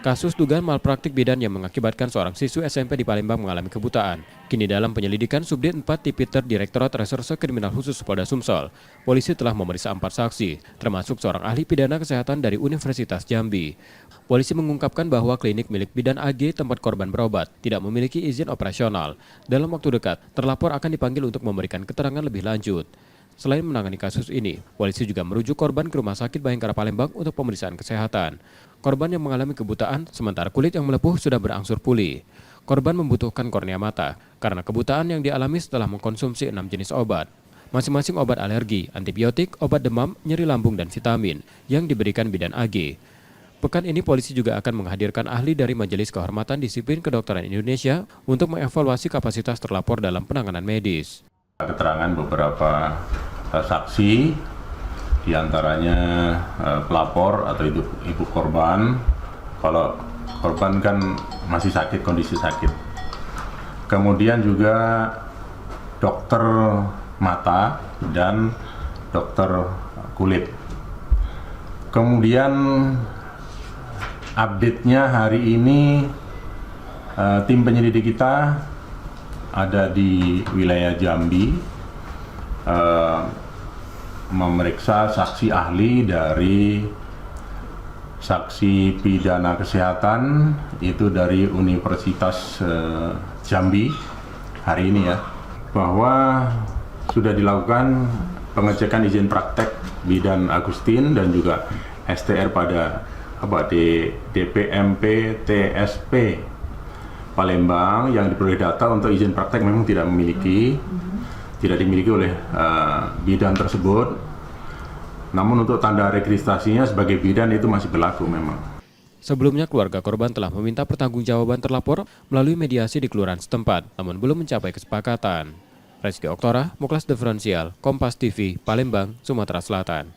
Kasus dugaan malpraktik bidan yang mengakibatkan seorang siswi SMP di Palembang mengalami kebutaan. Kini dalam penyelidikan Subdit 4 Tipiter Direktorat Reserse Kriminal Khusus Polda Sumsel, polisi telah memeriksa 4 saksi, termasuk seorang ahli pidana kesehatan dari Universitas Jambi. Polisi mengungkapkan bahwa klinik milik bidan AG tempat korban berobat tidak memiliki izin operasional. Dalam waktu dekat, terlapor akan dipanggil untuk memberikan keterangan lebih lanjut. Selain menangani kasus ini, polisi juga merujuk korban ke Rumah Sakit Bayangkara Palembang untuk pemeriksaan kesehatan. Korban yang mengalami kebutaan, sementara kulit yang melepuh sudah berangsur pulih. Korban membutuhkan kornea mata karena kebutaan yang dialami setelah mengkonsumsi 6 jenis obat. Masing-masing obat alergi, antibiotik, obat demam, nyeri lambung, dan vitamin yang diberikan bidan AG. Pekan ini polisi juga akan menghadirkan ahli dari Majelis Kehormatan Disiplin Kedokteran Indonesia untuk mengevaluasi kapasitas terlapor dalam penanganan medis. Keterangan beberapa saksi, diantaranya pelapor atau ibu korban. Kalau korban kan masih sakit, kondisi sakit. Kemudian juga dokter mata dan dokter kulit. Kemudian update-nya hari ini tim penyelidik kita ada di wilayah Jambi memeriksa saksi ahli dari saksi pidana kesehatan itu dari Universitas Jambi hari ini ya, bahwa sudah dilakukan pengecekan izin praktek bidan Agustin dan juga STR pada DPMP TSP Palembang yang diperoleh data untuk izin praktek memang tidak dimiliki oleh bidan tersebut. Namun untuk tanda registrasinya sebagai bidan itu masih berlaku memang. Sebelumnya keluarga korban telah meminta pertanggungjawaban terlapor melalui mediasi di kelurahan setempat, namun belum mencapai kesepakatan. Rizky Oktora, Muklas Diferensial, Kompas TV, Palembang, Sumatera Selatan.